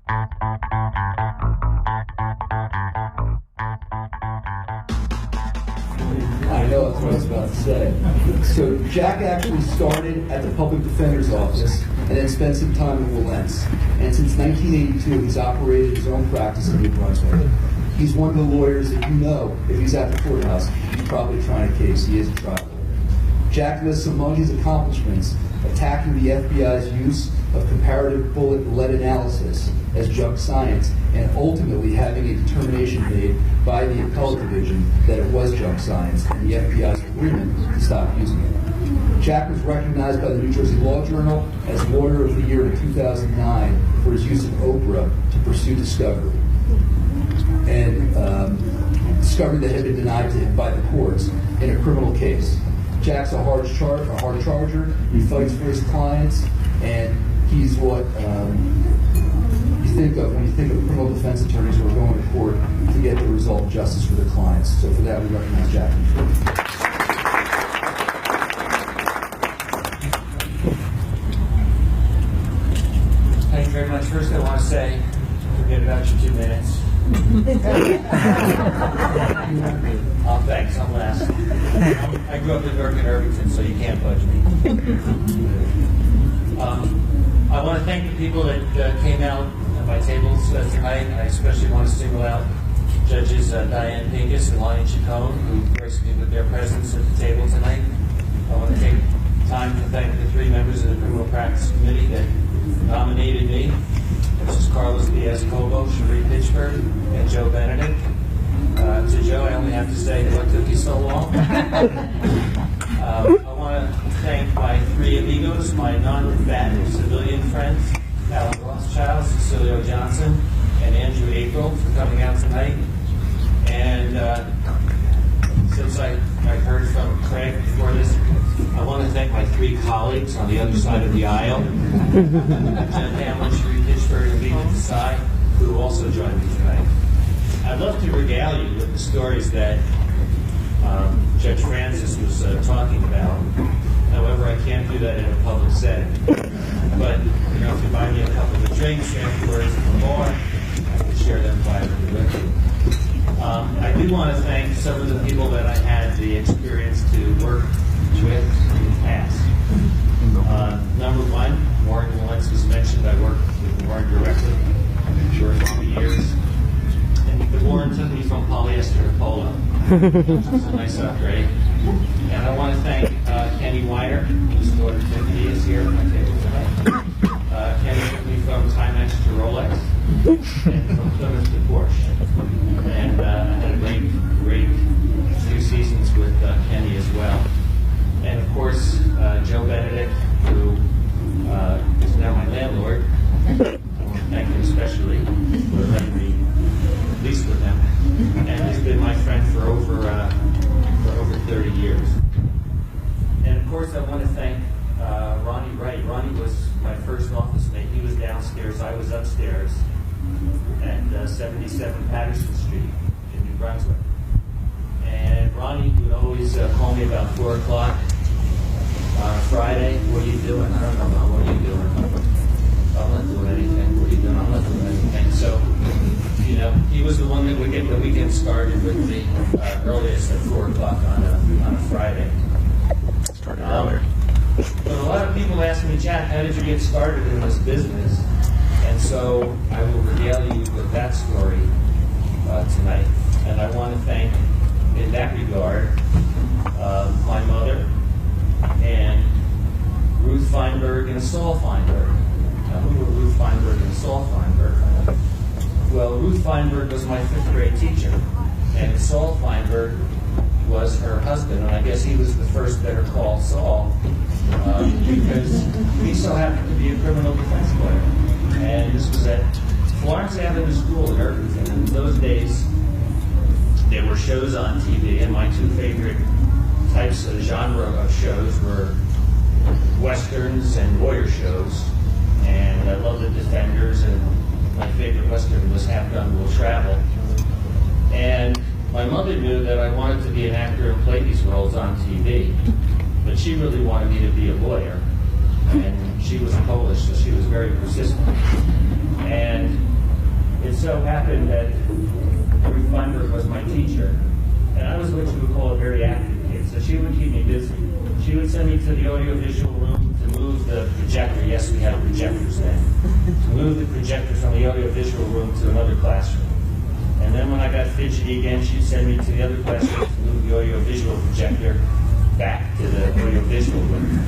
I know that's what I was about to say. So Jack actually started at the public defender's office and then spent some time in Wilentz. And since 1982, he's operated his own practice in New Brunswick. He's one of the lawyers that you know, if he's at the courthouse, he's probably trying a case. He is a trial lawyer. Jack lists among his accomplishments attacking the FBI's use of comparative bullet lead analysis as junk science, and ultimately having a determination made by the appellate division that it was junk science, and the FBI's agreement to stop using it. Jack was recognized by the New Jersey Law Journal as Lawyer of the Year in 2009 for his use of Oprah to pursue discovery, and discovery that had been denied to him by the courts in a criminal case. Jack's a hard charger. He fights for his clients, and he's what you think of when you think of criminal defense attorneys who are going to court to get the result of justice for their clients. So for that, we recognize Jack. Thank you very much. First, I want to say, forget about your 2 minutes. Thanks, I'm last. I grew up in Newark and Irvington, so you can't budge me. I want to thank the people that came out at my tables tonight. I especially want to single out Judges Diane Pincus and Lonnie Chacon, who graced me with their presence at the table tonight. I want to take time to thank the 3 members of the Criminal Practice Committee that nominated me. This is Carlos Diaz-Cobo, Cherie Pittsburgh, and Joe Benedict. To Joe, I only have to say, what took you so long? I want to thank my 3 amigos, my non-combatant civilian friends, Alan Rothschild, Cecilio Johnson, and Andrew April, for coming out tonight. And since I heard from Craig before this, I want to thank my 3 colleagues on the other side of the aisle, Jen Hamlin, Cherie Pittsburgh, and Vita Desai, who also joined me tonight. I'd love to regale you with the stories that Judge Francis was talking about. However, I can't do that in a public setting. But, you know, if you buy me a couple of drinks afterwards at the bar, I can share them privately with you. I do want to thank some of the people that I had the experience to work with in the past. Number 1, Warren Wilentz was mentioned. I worked with Warren directly for 3 years. And Warren took me from polyester to polo, which was a nice upgrade. And I want to thank Kenny Weiner, whose daughter Tiffany is here at my table tonight. Kenny took me from Timex to Rolex, and from Plymouth to Porsche. And I had a great few seasons with Kenny as well. And of course, Joe Benedict, who is now my landlord. I want to thank him especially for letting me lease with him. And he's been my friend for over 30 years. And of course, I want to thank Ronnie Wright. Ronnie was my first office mate. He was downstairs, I was upstairs at 77 Patterson Street in New Brunswick. And Ronnie would always call me about 4 o'clock on a Friday. What are you doing? I don't know, Mom. What are you doing? I'm not doing anything. What are you doing? I'm not doing anything. So, you know, he was the one that would get the weekend started with me earliest at 4 o'clock on a Friday. Started earlier. But a lot of people ask me, Jack, how did you get started in this business? And so I will regale you with that story tonight. And I want to thank, in that regard, my mother and Ruth Feinberg and Saul Feinberg. Now, who were Ruth Feinberg and Saul Feinberg? Well, Ruth Feinberg was my 5th grade teacher, and Saul Feinberg was her husband, and I guess he was the first better call Saul, because he so happened to be a criminal defense lawyer. And this was at Florence Avenue School in Irvington. In those days, there were shows on TV, and my 2 favorite types of genre of shows were westerns and lawyer shows. And I love the Defenders, and my favorite western was Half Gun Will Travel. And my mother knew that I wanted to be an actor and play these roles on TV, but she really wanted me to be a lawyer. And she was Polish, so she was very persistent. And so happened that Ruth Feinberg was my teacher, and I was what you would call a very active kid, so she would keep me busy. She would send me to the audiovisual room to move the projector. Yes, we had projectors then. To move the projector from the audiovisual room to another classroom. And then when I got fidgety again, she'd send me to the other classroom to move the audiovisual projector back to the audiovisual room.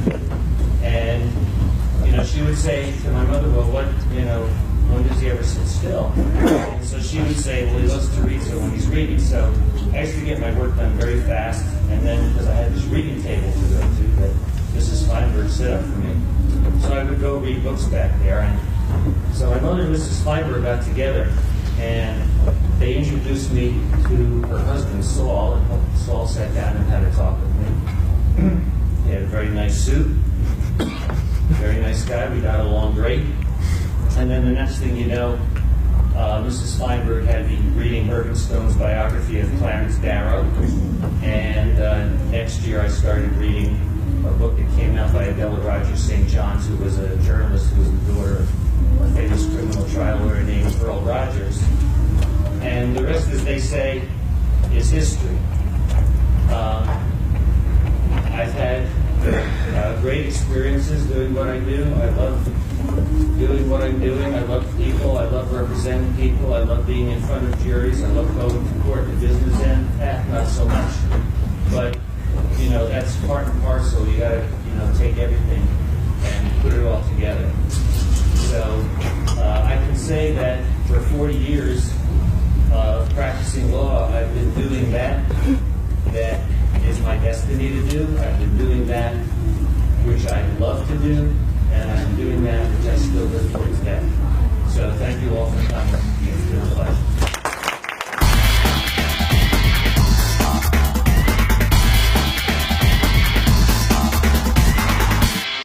And, she would say to my mother, well, when does he ever sit still? And so she would say, well, he loves to read, so when he's reading. So I used to get my work done very fast, and then because I had this reading table to go to that Mrs. Feinberg set up for me, so I would go read books back there. And so my mother and Mrs. Feinberg got together, and they introduced me to her husband, Saul, and Saul sat down and had a talk with me. He had a very nice suit, very nice guy. We got along great. And then the next thing you know, Mrs. Feinberg had me reading Morgenstone's biography of Clarence Darrow. And next year I started reading a book that came out by Adela Rogers St. John's, who was a journalist who was the daughter of a famous criminal trial lawyer named Earl Rogers. And the rest, as they say, is history. I've had great experiences doing what I do. I love doing what I'm doing. I love people. I love representing people. I love being in front of juries. I love going to court. The business end, not so much. But, that's part and parcel. You got to, take everything and put it all together. So I can say that for 40 years of practicing law, I've been doing that is my destiny to do. I've been doing that which I love to do, and I'm doing that which I still live for today. So thank you all for